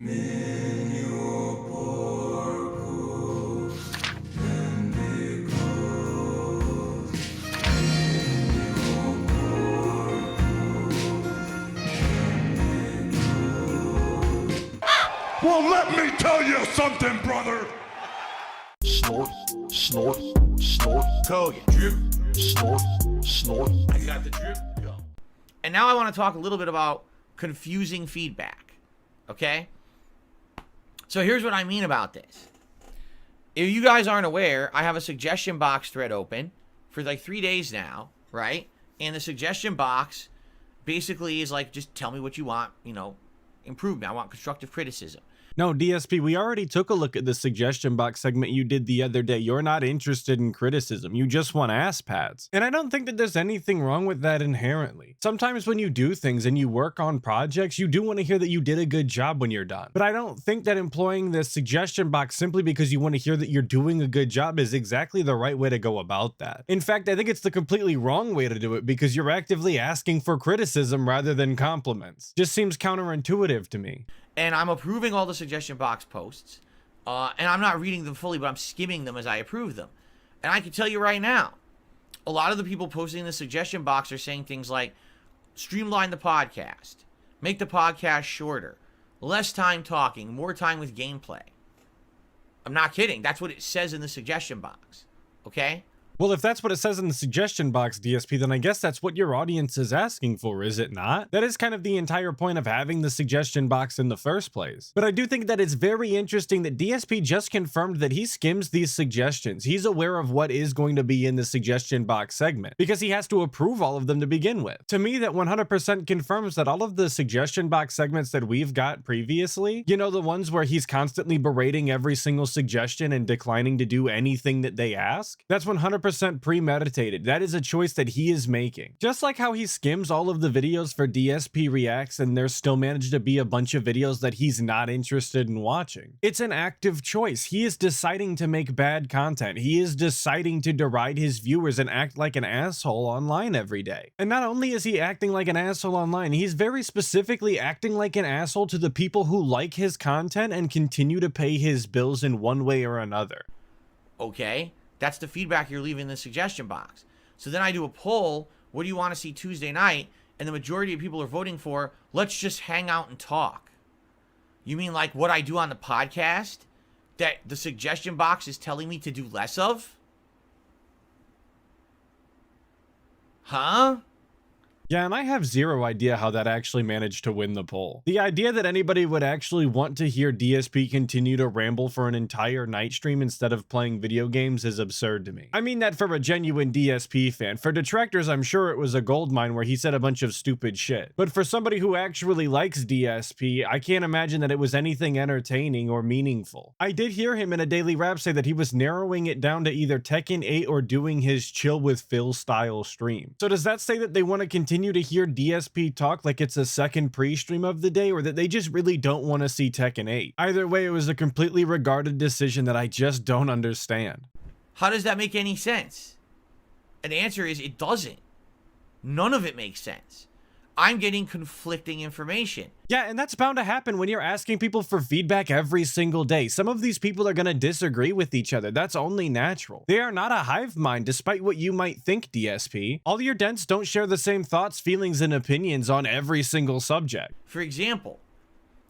Well, let me tell you something, brother. Snort, snort, snort. Hogan. Drip. Snort, snort. I got the drip. Go. And now I want to talk a little bit about confusing feedback. Okay? So here's what I mean about this. If you guys aren't aware, I have a suggestion box thread open for like 3 days now, right? And the suggestion box basically is like, just tell me what you want, improvement. I want constructive criticism. No, DSP, we already took a look at the suggestion box segment you did the other day. You're not interested in criticism. You just want ass pads. And I don't think that there's anything wrong with that inherently. Sometimes when you do things and you work on projects, you do want to hear that you did a good job when you're done. But I don't think that employing the suggestion box simply because you want to hear that you're doing a good job is exactly the right way to go about that. In fact, I think it's the completely wrong way to do it because you're actively asking for criticism rather than compliments. Just seems counterintuitive to me. And I'm approving all the suggestion box posts. And I'm not reading them fully, but I'm skimming them as I approve them. And I can tell you right now, a lot of the people posting in the suggestion box are saying things like, streamline the podcast, make the podcast shorter, less time talking, more time with gameplay. I'm not kidding. That's what it says in the suggestion box. Okay? Well, if that's what it says in the suggestion box, DSP, then I guess that's what your audience is asking for, is it not? That is kind of the entire point of having the suggestion box in the first place. But I do think that it's very interesting that DSP just confirmed that he skims these suggestions. He's aware of what is going to be in the suggestion box segment, because he has to approve all of them to begin with. To me, that 100% confirms that all of the suggestion box segments that we've got previously, the ones where he's constantly berating every single suggestion and declining to do anything that they ask, that's 100% premeditated. That is a choice that he is making. Just like how he skims all of the videos for DSP Reacts and there's still managed to be a bunch of videos that he's not interested in watching. It's an active choice. He is deciding to make bad content. He is deciding to deride his viewers and act like an asshole online every day. And not only is he acting like an asshole online, he's very specifically acting like an asshole to the people who like his content and continue to pay his bills in one way or another. Okay? That's the feedback you're leaving in the suggestion box. So then I do a poll, what do you want to see Tuesday night? And the majority of people are voting for, let's just hang out and talk. You mean like what I do on the podcast that the suggestion box is telling me to do less of? Huh? Yeah, and I have zero idea how that actually managed to win the poll. The idea that anybody would actually want to hear DSP continue to ramble for an entire night stream instead of playing video games is absurd to me. I mean that for a genuine DSP fan. For detractors, I'm sure it was a goldmine where he said a bunch of stupid shit. But for somebody who actually likes DSP, I can't imagine that it was anything entertaining or meaningful. I did hear him in a daily rap say that he was narrowing it down to either Tekken 8 or doing his Chill with Phil style stream. So does that say that they want to continue to hear DSP talk like it's a second pre-stream of the day, or that they just really don't want to see Tekken 8? Either way, it was a completely regarded decision that I just don't understand. How does that make any sense? And the answer is it doesn't. None of it makes sense. I'm getting conflicting information. Yeah, and that's bound to happen when you're asking people for feedback every single day. Some of these people are going to disagree with each other. That's only natural. They are not a hive mind, despite what you might think, DSP. All your dents don't share the same thoughts, feelings, and opinions on every single subject. For example,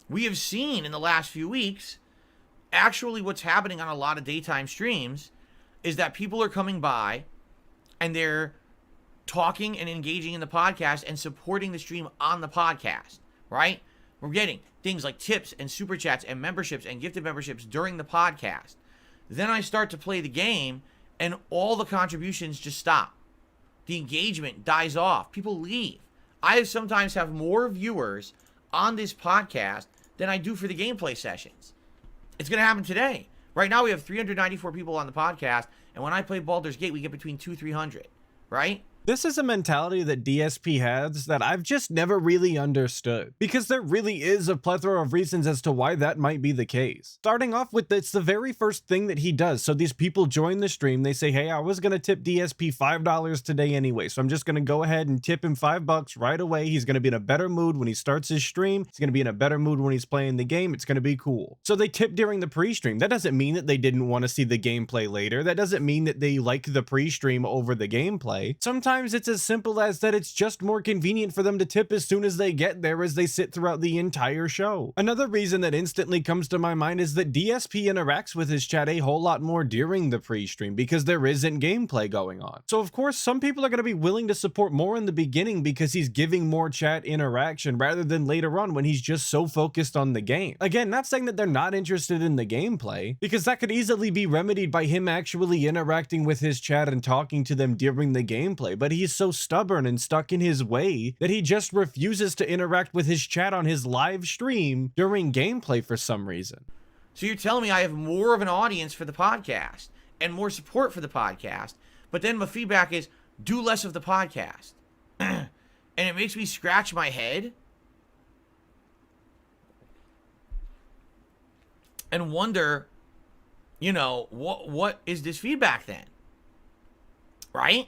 we have seen in the last few weeks, actually what's happening on a lot of daytime streams is that people are coming by and they're talking and engaging in the podcast and supporting the stream on the podcast, right? We're getting things like tips and super chats and memberships and gifted memberships during the podcast. Then I start to play the game and all the contributions just stop. The engagement dies off. People leave. I sometimes have more viewers on this podcast than I do for the gameplay sessions. It's going to happen today. Right now we have 394 people on the podcast, and when I play Baldur's Gate, we get between 200-300, right? This is a mentality that DSP has that I've just never really understood, because there really is a plethora of reasons as to why that might be the case. Starting off with, it's the very first thing that he does. So these people join the stream, they say, hey, I was gonna tip DSP $5 today anyway, so I'm just gonna go ahead and tip him $5 right away. He's gonna be in a better mood when he starts his stream. He's gonna be in a better mood when he's playing the game. It's gonna be cool. So they tip during the pre-stream. That doesn't mean that they didn't want to see the gameplay later. That doesn't mean that they like the pre-stream over the gameplay. Sometimes it's as simple as that it's just more convenient for them to tip as soon as they get there as they sit throughout the entire show. Another reason that instantly comes to my mind is that DSP interacts with his chat a whole lot more during the pre-stream because there isn't gameplay going on. So of course, some people are going to be willing to support more in the beginning because he's giving more chat interaction rather than later on when he's just so focused on the game. Again, not saying that they're not interested in the gameplay, because that could easily be remedied by him actually interacting with his chat and talking to them during the gameplay, but he's so stubborn and stuck in his way that he just refuses to interact with his chat on his live stream during gameplay for some reason. So you're telling me I have more of an audience for the podcast and more support for the podcast, but then my feedback is do less of the podcast. And it makes me scratch my head and wonder, you know, what is this feedback then? Right?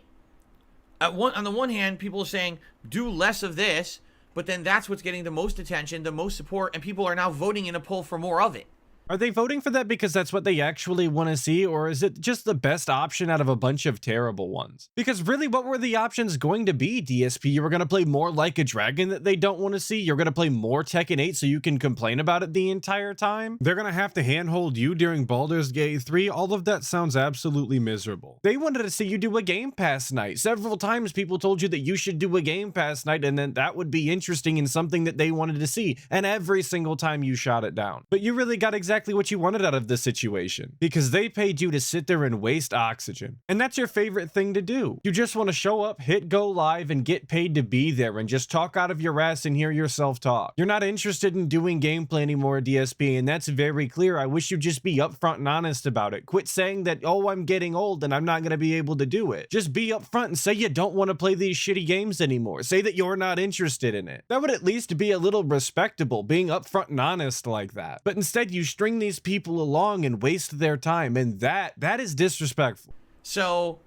On the one hand, people are saying, do less of this, but then that's what's getting the most attention, the most support, and people are now voting in a poll for more of it. Are they voting for that because that's what they actually want to see, or is it just the best option out of a bunch of terrible ones? Because really, what were the options going to be, DSP? You were going to play more Like a Dragon that they don't want to see? You're going to play more Tekken 8 so you can complain about it the entire time? They're going to have to handhold you during Baldur's Gate 3? All of that sounds absolutely miserable. They wanted to see you do a Game Pass night. Several times people told you that you should do a Game Pass night and then that would be interesting and something that they wanted to see. And every single time you shot it down. But you really got exactly what you wanted out of the situation, because they paid you to sit there and waste oxygen. And that's your favorite thing to do. You just want to show up, hit go live, and get paid to be there and just talk out of your ass and hear yourself talk. You're not interested in doing gameplay anymore, DSP, and that's very clear. I wish you'd just be upfront and honest about it. Quit saying that, oh, I'm getting old and I'm not going to be able to do it. Just be upfront and say you don't want to play these shitty games anymore. Say that you're not interested in it. That would at least be a little respectable, being upfront and honest like that. But instead, you string these people along and waste their time, and that is disrespectful. So,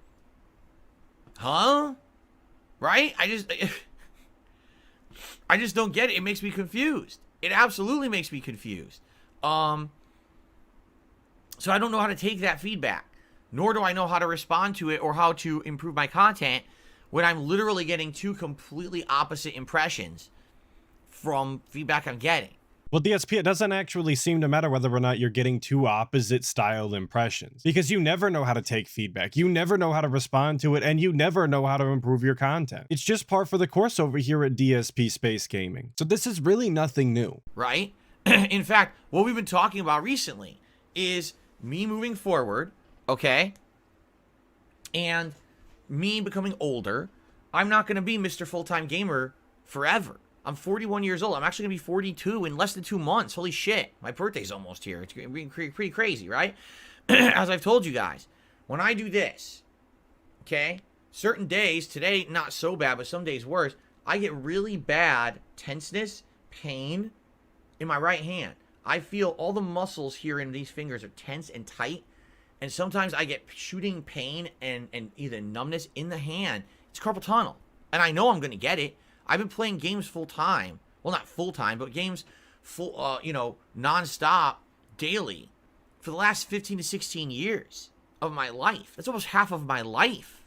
right? I just don't get it. It makes me confused. It absolutely makes me confused. So I don't know how to take that feedback, nor do I know how to respond to it or how to improve my content when I'm literally getting two completely opposite impressions from feedback I'm getting. Well, DSP, it doesn't actually seem to matter whether or not you're getting two opposite style impressions, because you never know how to take feedback, you never know how to respond to it, and you never know how to improve your content. It's just par for the course over here at DSP Space Gaming. So this is really nothing new. Right? In fact, what we've been talking about recently is me moving forward, okay? And me becoming older. I'm not going to be Mr. Full-Time Gamer forever. I'm 41 years old. I'm actually going to be 42 in less than 2 months. Holy shit. My birthday's almost here. It's being pretty crazy, right? As I've told you guys, when I do this, okay, certain days, today not so bad, but some days worse, I get really bad tenseness, pain in my right hand. I feel all the muscles here in these fingers are tense and tight, and sometimes I get shooting pain and either numbness in the hand. It's carpal tunnel, and I know I'm going to get it. I've been playing games full time. Well, not full time, but games full, non-stop, daily for the last 15 to 16 years of my life. That's almost half of my life,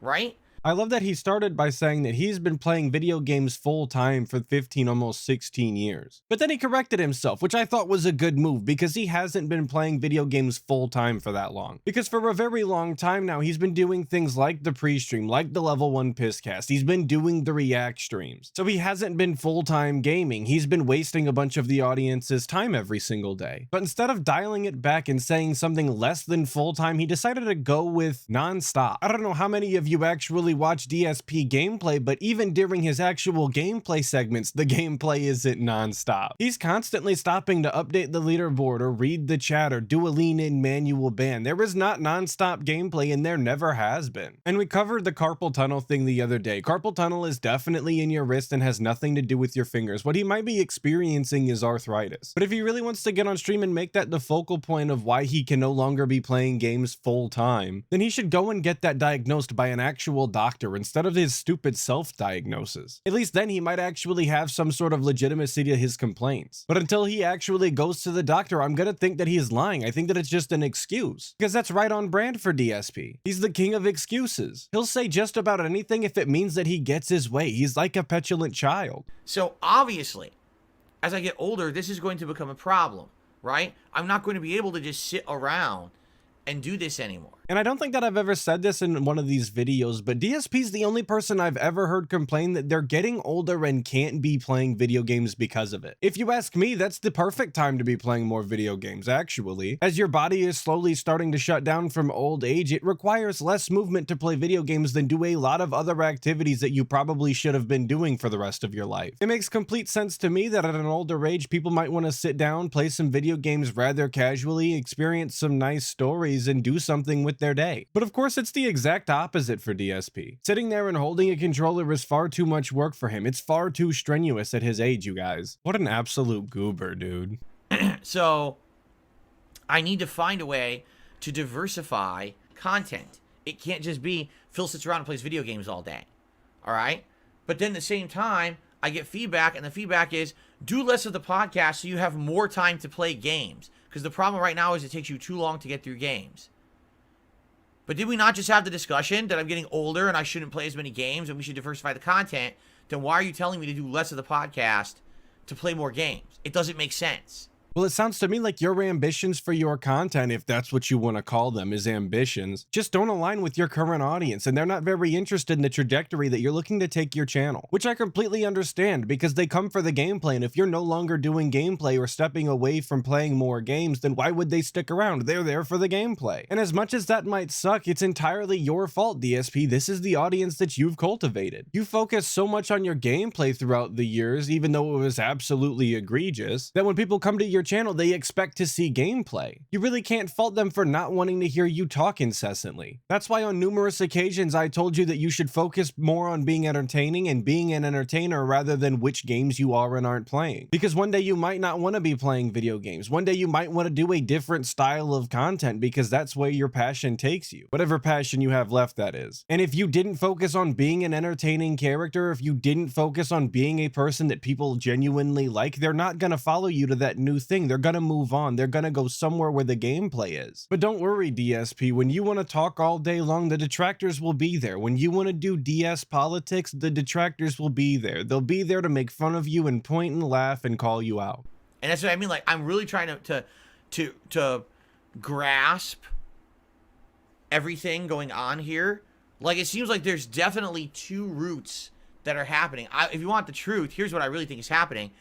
right? I love that he started by saying that he's been playing video games full time for 15, almost 16 years. But then he corrected himself, which I thought was a good move, because he hasn't been playing video games full time for that long. Because for a very long time now, he's been doing things like the pre-stream, like the level 1 pisscast. He's been doing the react streams. So he hasn't been full-time gaming. He's been wasting a bunch of the audience's time every single day. But instead of dialing it back and saying something less than full-time, he decided to go with non-stop. I don't know how many of you actually actually watch DSP gameplay, but even during his actual gameplay segments, the gameplay isn't nonstop. He's constantly stopping to update the leaderboard or read the chat or do a lean-in manual ban. There is not nonstop gameplay, and there never has been. And we covered the carpal tunnel thing the other day. Carpal tunnel is definitely in your wrist and has nothing to do with your fingers. What he might be experiencing is arthritis. But if he really wants to get on stream and make that the focal point of why he can no longer be playing games full time, then he should go and get that diagnosed by an actual doctor instead of his stupid self-diagnosis. At least then he might actually have some sort of legitimacy to his complaints. But until he actually goes to the doctor, I'm gonna think that he is lying. I think that it's just an excuse, because that's right on brand for DSP. He's the king of excuses. He'll say just about anything if it means that he gets his way. He's like a petulant child. So obviously, as I get older, this is going to become a problem, right? I'm not going to be able to just sit around and do this anymore. And I don't think that I've ever said this in one of these videos, but DSP's the only person I've ever heard complain that they're getting older and can't be playing video games because of it. If you ask me, that's the perfect time to be playing more video games, actually. As your body is slowly starting to shut down from old age, it requires less movement to play video games than do a lot of other activities that you probably should have been doing for the rest of your life. It makes complete sense to me that at an older age, people might want to sit down, play some video games rather casually, experience some nice stories, and do something with their day. But of course, it's the exact opposite for DSP. Sitting there and holding a controller is far too much work for him. It's far too strenuous at his age, you guys. What an absolute goober, dude. So I need to find a way to diversify content. It can't just be Phil sits around and plays video games all day. All right? But then at the same time, I get feedback, and the feedback is do less of the podcast so you have more time to play games. Because the problem right now is it takes you too long to get through games. But did we not just have the discussion that I'm getting older and I shouldn't play as many games and we should diversify the content? Then why are you telling me to do less of the podcast to play more games? It doesn't make sense. Well, it sounds to me like your ambitions for your content, if that's what you want to call them, is ambitions, just don't align with your current audience, and they're not very interested in the trajectory that you're looking to take your channel, which I completely understand because they come for the gameplay, and if you're no longer doing gameplay or stepping away from playing more games, then why would they stick around? They're there for the gameplay. And as much as that might suck, it's entirely your fault, DSP. This is the audience that you've cultivated. You focus so much on your gameplay throughout the years, even though it was absolutely egregious, that when people come to your channel, they expect to see gameplay. You really can't fault them for not wanting to hear you talk incessantly. That's why on numerous occasions I told you that you should focus more on being entertaining and being an entertainer rather than which games you are and aren't playing. Because one day you might not want to be playing video games. One day you might want to do a different style of content because that's where your passion takes you. Whatever passion you have left, that is. And if you didn't focus on being an entertaining character, if you didn't focus on being a person that people genuinely like, they're not gonna follow you to that new thing. They're gonna move on. They're gonna go somewhere where the gameplay is. But don't worry, DSP. When you want to talk all day long, the detractors will be there. When you want to do DS politics, the detractors will be there. They'll be there to make fun of you and point and laugh and call you out. And that's what I mean. Like, I'm really trying to grasp everything going on here. Like, it seems like there's definitely two routes that are happening. If you want the truth, here's what I really think is happening.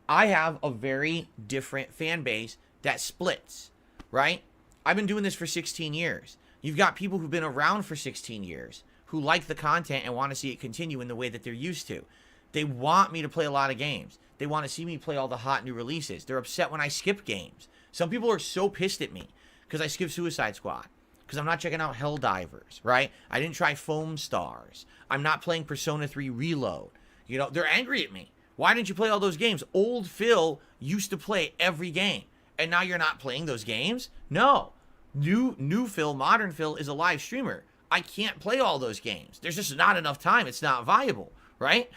I have a very different fan base that splits, right? I've been doing this for 16 years. You've got people who've been around for 16 years who like the content and want to see it continue in the way that they're used to. They want me to play a lot of games. They want to see me play all the hot new releases. They're upset when I skip games. Some people are so pissed at me because I skip Suicide Squad, because I'm not checking out Helldivers, right? I didn't try Foam Stars. I'm not playing Persona 3 Reload. You know, they're angry at me. Why didn't you play all those games? Old Phil used to play every game, and now you're not playing those games? No. New Phil, modern Phil, is a live streamer. I can't play all those games. There's just not enough time. It's not viable, right?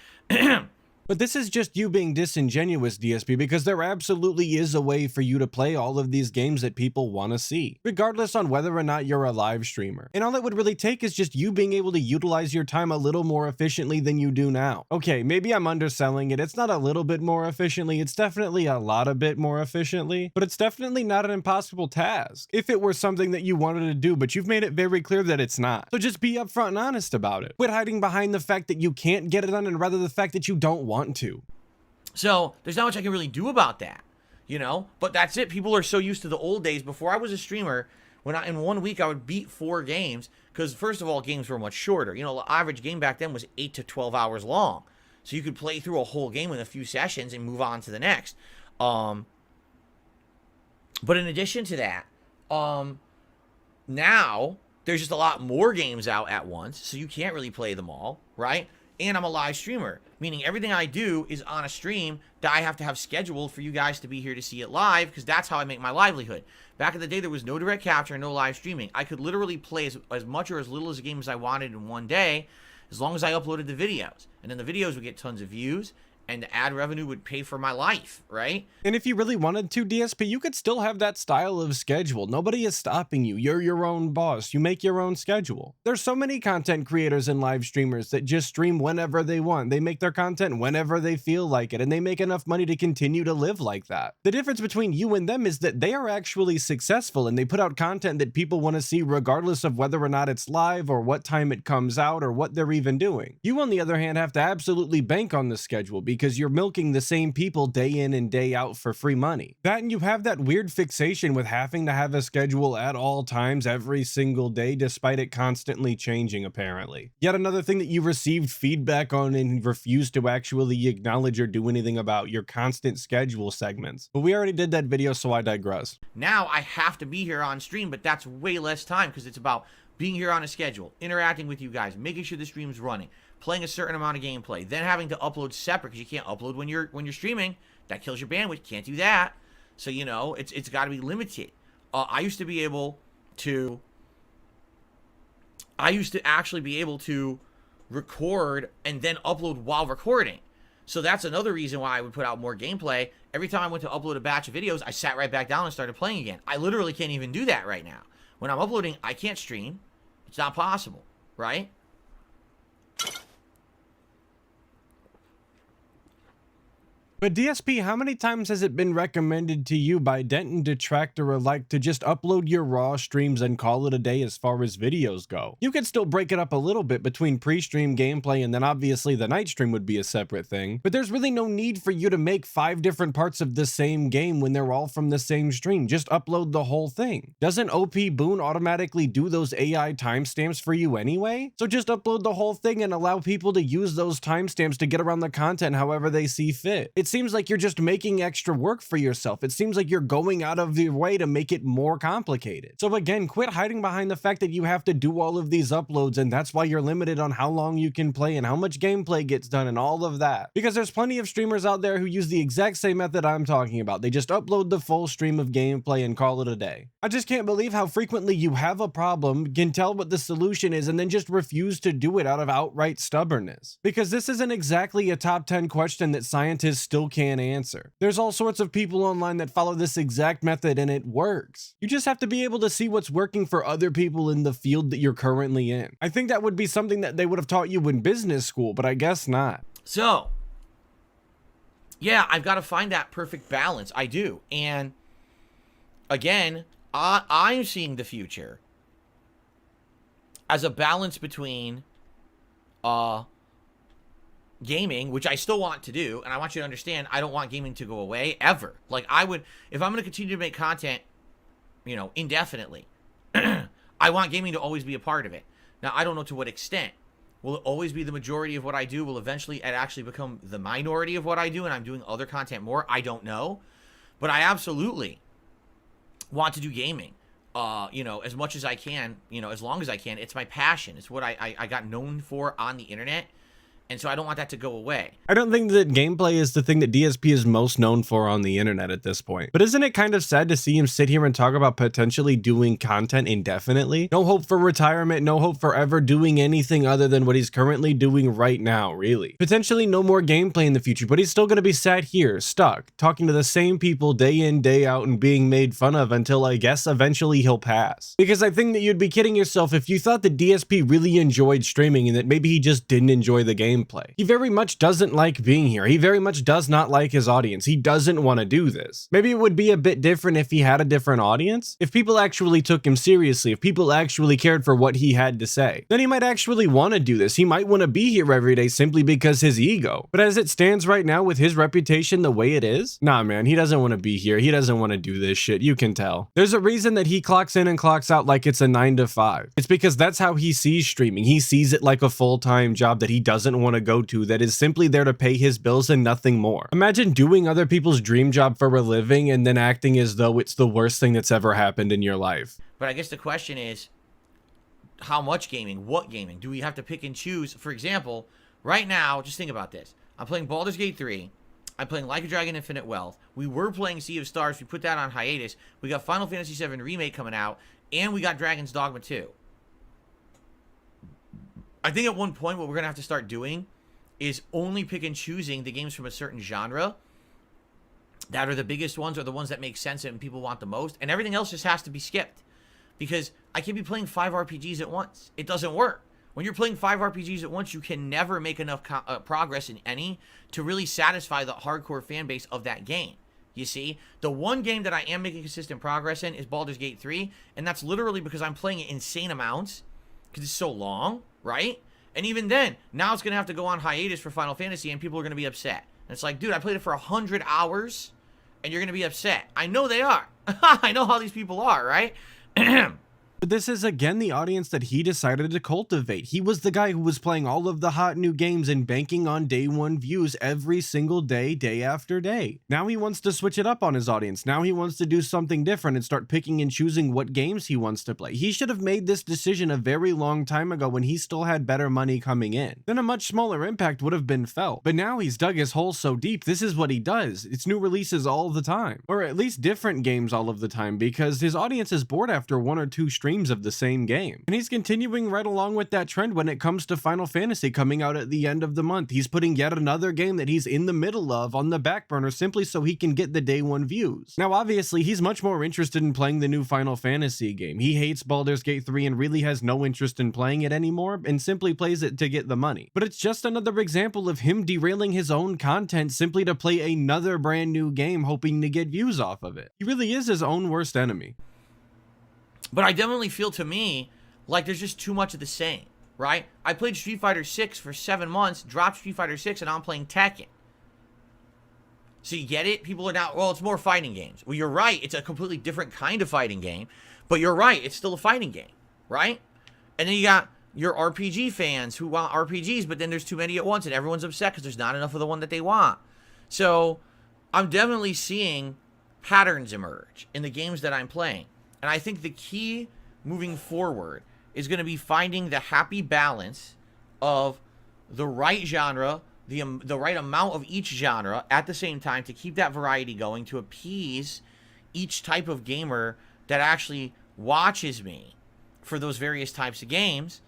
But this is just you being disingenuous, DSP, because there absolutely is a way for you to play all of these games that people want to see, regardless on whether or not you're a live streamer. And all it would really take is just you being able to utilize your time a little more efficiently than you do now. Okay, maybe I'm underselling it. It's not a little bit more efficiently. It's definitely a lot of bit more efficiently, but it's definitely not an impossible task if it were something that you wanted to do, but you've made it very clear that it's not. So just be upfront and honest about it. Quit hiding behind the fact that you can't get it done and rather the fact that you don't want to. So there's not much I can really do about that, you know, but that's it. People are so used to the old days. Before I was a streamer, in 1 week I would beat 4 games, because first of all, games were much shorter. You know, the average game back then was 8 to 12 hours long. So you could play through a whole game in a few sessions and move on to the next. But in addition to that, now there's just a lot more games out at once, so you can't really play them all, right? And I'm a live streamer, meaning everything I do is on a stream that I have to have scheduled for you guys to be here to see it live, because that's how I make my livelihood. Back in the day, there was no direct capture and no live streaming. I could literally play as much or as little as a game as I wanted in one day, as long as I uploaded the videos. And then the videos would get tons of views, and the ad revenue would pay for my life, right? And if you really wanted to, DSP, you could still have that style of schedule. Nobody is stopping you. You're your own boss. You make your own schedule. There's so many content creators and live streamers that just stream whenever they want. They make their content whenever they feel like it, and they make enough money to continue to live like that. The difference between you and them is that they are actually successful, and they put out content that people want to see regardless of whether or not it's live or what time it comes out or what they're even doing. You, on the other hand, have to absolutely bank on the schedule because you're milking the same people day in and day out for free money. That, and you have that weird fixation with having to have a schedule at all times every single day, despite it constantly changing, apparently. Yet another thing that you received feedback on and refused to actually acknowledge or do anything about: your constant schedule segments. But we already did that video, so I digress. Now I have to be here on stream, but that's way less time, because it's about being here on a schedule, interacting with you guys, making sure the stream's running, playing a certain amount of gameplay, then having to upload separate, because you can't upload when you're streaming. That kills your bandwidth. Can't do that. So, you know, it's got to be limited. I used to actually be able to record and then upload while recording. So that's another reason why I would put out more gameplay. Every time I went to upload a batch of videos, I sat right back down and started playing again. I literally can't even do that right now. When I'm uploading, I can't stream. It's not possible, right? But DSP, how many times has it been recommended to you by Denton, Detractor alike to just upload your raw streams and call it a day as far as videos go? You could still break it up a little bit between pre-stream gameplay, and then obviously the night stream would be a separate thing, but there's really no need for you to make 5 different parts of the same game when they're all from the same stream. Just upload the whole thing. Doesn't OP Boon automatically do those AI timestamps for you anyway? So just upload the whole thing and allow people to use those timestamps to get around the content however they see fit. It seems like you're just making extra work for yourself. It seems like you're going out of your way to make it more complicated. So again, quit hiding behind the fact that you have to do all of these uploads, and that's why you're limited on how long you can play and how much gameplay gets done and all of that. Because there's plenty of streamers out there who use the exact same method I'm talking about. They just upload the full stream of gameplay and call it a day. I just can't believe how frequently you have a problem, can tell what the solution is, and then just refuse to do it out of outright stubbornness. Because this isn't exactly a top 10 question that scientists still can't answer. There's all sorts of people online that follow this exact method and it works. You just have to be able to see what's working for other people in the field that you're currently in. I think that would be something that they would have taught you in business school, but I guess not. So, yeah, I've got to find that perfect balance. I do. And again, I'm seeing the future as a balance between gaming, which I still want to do, and I want you to understand, I don't want gaming to go away ever. Like, I would, if I'm going to continue to make content, you know, indefinitely, I want gaming to always be a part of it. Now, I don't know to what extent. Will it always be the majority of what I do? Will eventually it actually become the minority of what I do, and I'm doing other content more? I don't know. But I absolutely want to do gaming, you know, as much as I can, you know, as long as I can. It's my passion. It's what I got known for on the internet. And so I don't want that to go away. I don't think that gameplay is the thing that DSP is most known for on the internet at this point. But isn't it kind of sad to see him sit here and talk about potentially doing content indefinitely? No hope for retirement, no hope for ever doing anything other than what he's currently doing right now, really. Potentially no more gameplay in the future, but he's still going to be sat here, stuck, talking to the same people day in, day out, and being made fun of until, I guess, eventually he'll pass. Because I think that you'd be kidding yourself if you thought that DSP really enjoyed streaming and that maybe he just didn't enjoy the game. gameplay. He very much doesn't like being here. He very much does not like his audience. He doesn't want to do this. Maybe it would be a bit different if he had a different audience. If people actually took him seriously, if people actually cared for what he had to say, then he might actually want to do this. He might want to be here every day simply because his ego. But as it stands right now with his reputation the way it is, nah man, he doesn't want to be here. He doesn't want to do this shit. You can tell. There's a reason that he clocks in and clocks out like it's a 9 to 5. It's because that's how he sees streaming. He sees it like a full-time job that he doesn't want to go to, that is simply there to pay his bills and nothing more. Imagine doing other people's dream job for a living and then acting as though it's the worst thing that's ever happened in your life. But I guess the question is, how much gaming? What gaming? Do we have to pick and choose? For example, right now, just think about this. I'm playing Baldur's Gate 3. I'm playing Like a Dragon Infinite Wealth. We were playing Sea of Stars. We put that on hiatus. We got Final Fantasy VII Remake coming out. And we got Dragon's Dogma 2. I think at one point what we're going to have to start doing is only pick and choosing the games from a certain genre that are the biggest ones or the ones that make sense and people want the most. And everything else just has to be skipped. Because I can't be playing 5 RPGs at once. It doesn't work. When you're playing 5 RPGs at once, you can never make enough progress in any to really satisfy the hardcore fan base of that game. You see, the one game that I am making consistent progress in is Baldur's Gate 3, and that's literally because I'm playing it insane amounts because it's so long, right? And even then, now it's going to have to go on hiatus for Final Fantasy, and people are going to be upset. And it's like, dude, I played it for 100 hours, and you're going to be upset. I know they are. I know how these people are, right? But this is again the audience that he decided to cultivate. He was the guy who was playing all of the hot new games and banking on day one views every single day, day after day. Now he wants to switch it up on his audience. Now he wants to do something different and start picking and choosing what games he wants to play. He should have made this decision a very long time ago when he still had better money coming in. Then a much smaller impact would have been felt. But now he's dug his hole so deep, this is what he does. It's new releases all the time. Or at least different games all of the time, because his audience is bored after 1 or 2 streams of the same game. And he's continuing right along with that trend when it comes to Final Fantasy coming out at the end of the month. He's putting yet another game that he's in the middle of on the back burner simply so he can get the day one views. Now obviously he's much more interested in playing the new Final Fantasy game. He hates Baldur's Gate 3 and really has no interest in playing it anymore and simply plays it to get the money. But it's just another example of him derailing his own content simply to play another brand new game hoping to get views off of it. He really is his own worst enemy. But I definitely feel, to me, like there's just too much of the same, right? I played Street Fighter 6 for 7 months, dropped Street Fighter 6, and now I'm playing Tekken. So you get it? People are now, well, it's more fighting games. Well, you're right. It's a completely different kind of fighting game. But you're right. It's still a fighting game, right? And then you got your RPG fans who want RPGs, but then there's too many at once, and everyone's upset because there's not enough of the one that they want. So I'm definitely seeing patterns emerge in the games that I'm playing. And I think the key moving forward is going to be finding the happy balance of the right genre, the right amount of each genre at the same time to keep that variety going, to appease each type of gamer that actually watches me for those various types of games,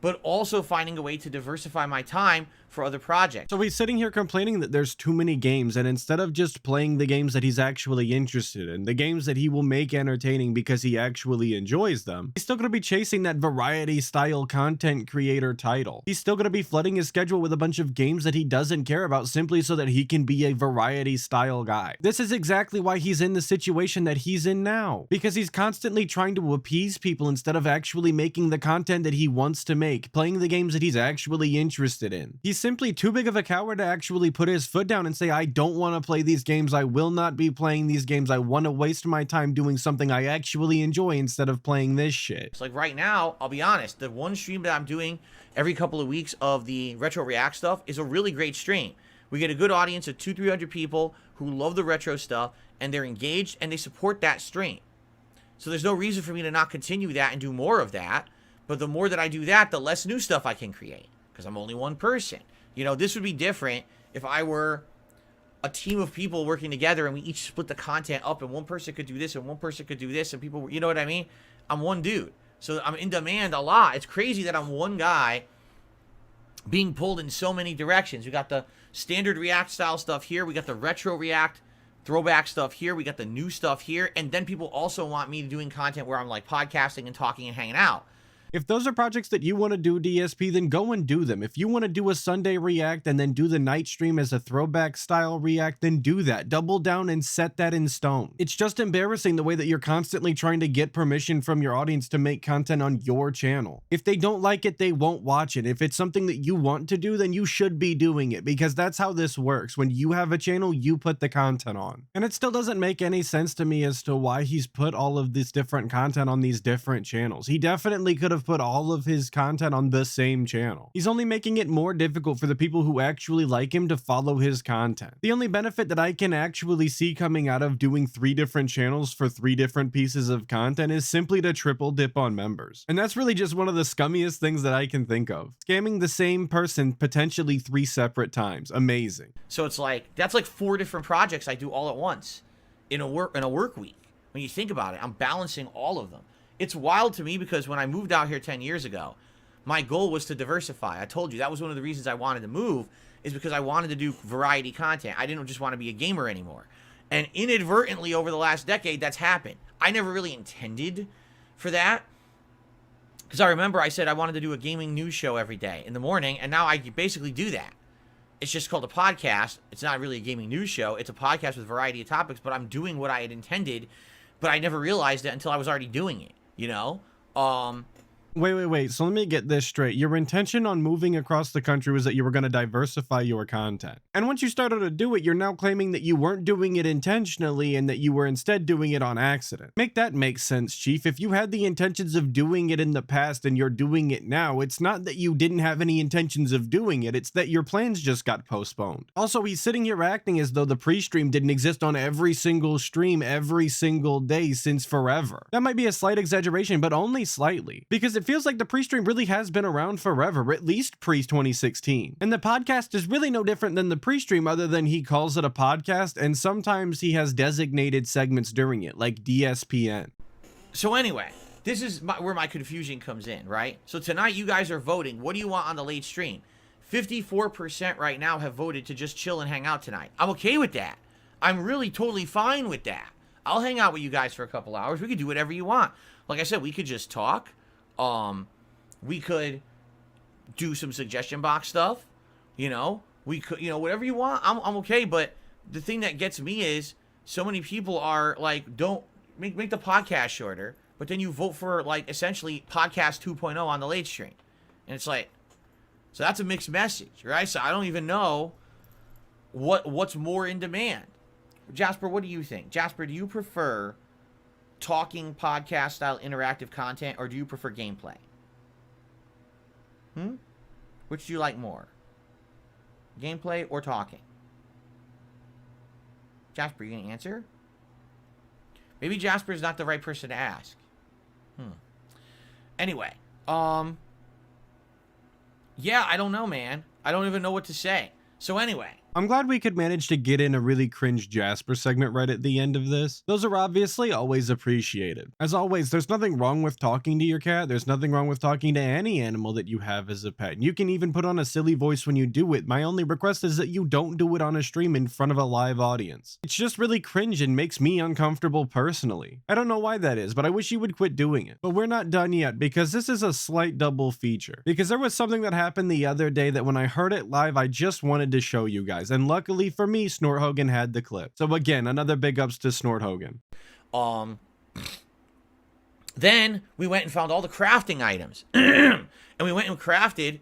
but also finding a way to diversify my time for other projects. So he's sitting here complaining that there's too many games, and instead of just playing the games that he's actually interested in, the games that he will make entertaining because he actually enjoys them, he's still going to be chasing that variety style content creator title. He's still going to be flooding his schedule with a bunch of games that he doesn't care about simply so that he can be a variety style guy. This is exactly why he's in the situation that he's in now, because he's constantly trying to appease people instead of actually making the content that he wants to make, playing the games that he's actually interested in. He's simply too big of a coward to actually put his foot down and say, I don't want to play these games. I will not be playing these games. I want to waste my time doing something I actually enjoy instead of playing this shit. It's like right now, I'll be honest, the one stream that I'm doing every couple of weeks of the Retro React stuff is a really great stream. We get a good audience of 200-300 people who love the retro stuff, and they're engaged and they support that stream. So there's no reason for me to not continue that and do more of that. But the more that I do that, the less new stuff I can create, because I'm only one person. You know, this would be different if I were a team of people working together and we each split the content up and one person could do this and one person could do this and people, you know what I mean? I'm one dude. So I'm in demand a lot. It's crazy that I'm one guy being pulled in so many directions. We got the standard React style stuff here. We got the retro React throwback stuff here. We got the new stuff here. And then people also want me doing content where I'm like podcasting and talking and hanging out. If those are projects that you want to do, DSP, then go and do them. If you want to do a Sunday react and then do the night stream as a throwback style react, then do that. Double down and set that in stone. It's just embarrassing the way that you're constantly trying to get permission from your audience to make content on your channel. If they don't like it, they won't watch it. If it's something that you want to do, then you should be doing it, because that's how this works. When you have a channel, you put the content on. And it still doesn't make any sense to me as to why he's put all of this different content on these different channels. He definitely could have put all of his content on the same channel. He's only making it more difficult for the people who actually like him to follow his content. The only benefit that I can actually see coming out of doing 3 different channels for 3 different pieces of content is simply to triple dip on members. And that's really just one of the scummiest things that I can think of. Scamming the same person potentially 3 separate times. Amazing. So it's like, that's like 4 different projects I do all at once in a work week. When you think about it, I'm balancing all of them. It's wild to me because when I moved out here 10 years ago, my goal was to diversify. I told you that was one of the reasons I wanted to move, is because I wanted to do variety content. I didn't just want to be a gamer anymore. And inadvertently over the last decade, that's happened. I never really intended for that, because I remember I said I wanted to do a gaming news show every day in the morning, and now I basically do that. It's just called a podcast. It's not really a gaming news show. It's a podcast with a variety of topics, but I'm doing what I had intended, but I never realized it until I was already doing it, you know? Wait. So let me get this straight. Your intention on moving across the country was that you were going to diversify your content. And once you started to do it, you're now claiming that you weren't doing it intentionally and that you were instead doing it on accident. Make that make sense, Chief. If you had the intentions of doing it in the past and you're doing it now, it's not that you didn't have any intentions of doing it, it's that your plans just got postponed. Also, he's sitting here acting as though the pre-stream didn't exist on every single stream every single day since forever. That might be a slight exaggeration, but only slightly. Because it feels like the pre-stream really has been around forever, at least pre-2016. And the podcast is really no different than the pre-stream, other than he calls it a podcast, and sometimes he has designated segments during it, like DSPN. So anyway, this is where my confusion comes in, right? So tonight you guys are voting. What do you want on the late stream? 54% right now have voted to just chill and hang out tonight. I'm okay with that. I'm really totally fine with that. I'll hang out with you guys for a couple hours. We could do whatever you want. Like I said, we could just talk. We could do some suggestion box stuff, you know, we could, you know, whatever you want. I'm okay. But the thing that gets me is so many people are like, don't make the podcast shorter, but then you vote for like essentially podcast 2.0 on the late stream. And it's like, so that's a mixed message, right? So I don't even know what's more in demand. Jasper, what do you think? Jasper, do you prefer talking podcast style interactive content, or do you prefer gameplay? Which do you like more? Gameplay or talking? Jasper, you gonna answer? Maybe Jasper's not the right person to ask. Anyway, yeah, I don't know, man. I don't even know what to say. So anyway, I'm glad we could manage to get in a really cringe Jasper segment right at the end of this. Those are obviously always appreciated. As always, there's nothing wrong with talking to your cat. There's nothing wrong with talking to any animal that you have as a pet. You can even put on a silly voice when you do it. My only request is that you don't do it on a stream in front of a live audience. It's just really cringe and makes me uncomfortable personally. I don't know why that is, but I wish you would quit doing it. But we're not done yet, because this is a slight double feature. Because there was something that happened the other day that when I heard it live, I just wanted to show you guys. And luckily for me, Snort Hogan had the clip. So again, another big ups to Snort Hogan. Then we went and found all the crafting items. And we went and crafted...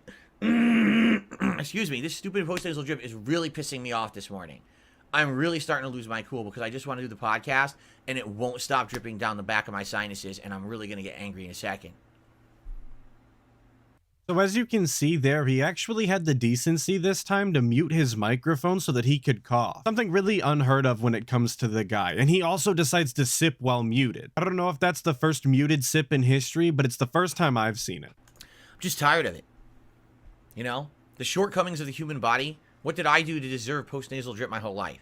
Excuse me, this stupid post-nasal drip is really pissing me off this morning. I'm really starting to lose my cool because I just want to do the podcast and it won't stop dripping down the back of my sinuses, and I'm really going to get angry in a second. So as you can see there, he actually had the decency this time to mute his microphone so that he could cough. Something really unheard of when it comes to the guy. And he also decides to sip while muted. I don't know if that's the first muted sip in history, but it's the first time I've seen it. I'm just tired of it. You know? The shortcomings of the human body. What did I do to deserve post-nasal drip my whole life?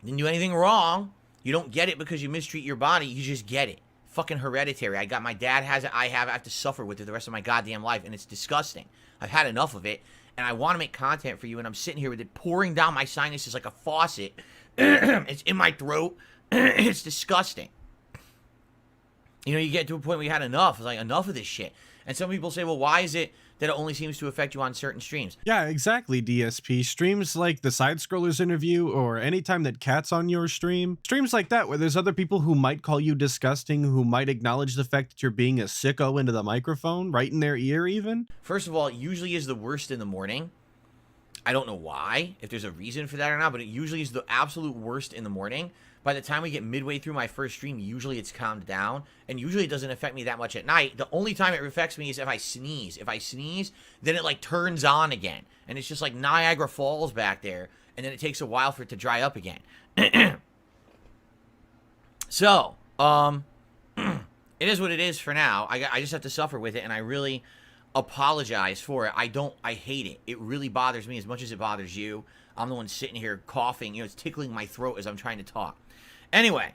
Didn't do anything wrong. You don't get it because you mistreat your body. You just get it. Fucking hereditary. I got, my dad has it, I have it, I have to suffer with it the rest of my goddamn life, and it's disgusting. I've had enough of it, and I want to make content for you, and I'm sitting here with it pouring down my sinuses like a faucet. It's in my throat. It's disgusting. You know, you get to a point where you had enough. It's like, enough of this shit. And some people say, well, why is it that it only seems to affect you on certain streams? Yeah, exactly, DSP. Streams like the Side Scrollers interview, or anytime that Cat's on your stream. Streams like that where there's other people who might call you disgusting, who might acknowledge the fact that you're being a sicko into the microphone, right in their ear even. First of all, it usually is the worst in the morning. I don't know why, if there's a reason for that or not, but it usually is the absolute worst in the morning. By the time we get midway through my first stream, usually it's calmed down, and usually it doesn't affect me that much at night. The only time it affects me is if I sneeze. If I sneeze, then it like turns on again, and it's just like Niagara Falls back there, and then it takes a while for it to dry up again. So, it is what it is for now. I just have to suffer with it, and I really apologize for it. I hate it. It really bothers me as much as it bothers you. I'm the one sitting here coughing. You know, it's tickling my throat as I'm trying to talk. Anyway,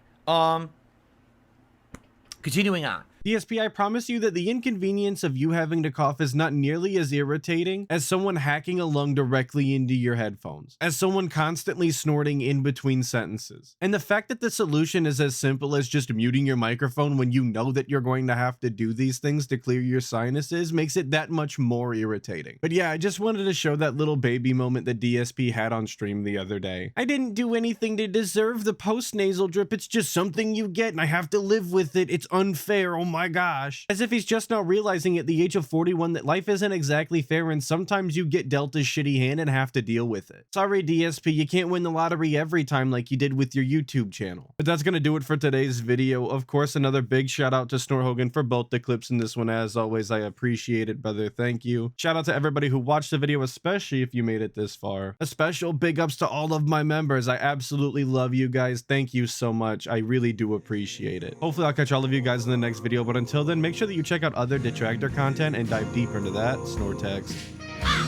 continuing on. DSP, I promise you that the inconvenience of you having to cough is not nearly as irritating as someone hacking a lung directly into your headphones, as someone constantly snorting in between sentences. And the fact that the solution is as simple as just muting your microphone when you know that you're going to have to do these things to clear your sinuses makes it that much more irritating. But yeah, I just wanted to show that little baby moment that DSP had on stream the other day. I didn't do anything to deserve the post-nasal drip, it's just something you get and I have to live with it, it's unfair, oh my gosh. As if he's just now realizing at the age of 41 that life isn't exactly fair and sometimes you get dealt a shitty hand and have to deal with it. Sorry DSP, you can't win the lottery every time like you did with your YouTube channel. But that's gonna do it for today's video. Of course, another big shout out to Snort Hogan for both the clips in this one. As always, I appreciate it, brother. Thank you. Shout out to everybody who watched the video, especially if you made it this far. A special big ups to all of my members. I absolutely love you guys. Thank you so much. I really do appreciate it. Hopefully I'll catch all of you guys in the next video, but until then, make sure that you check out other detractor content and dive deeper into that. Snortex.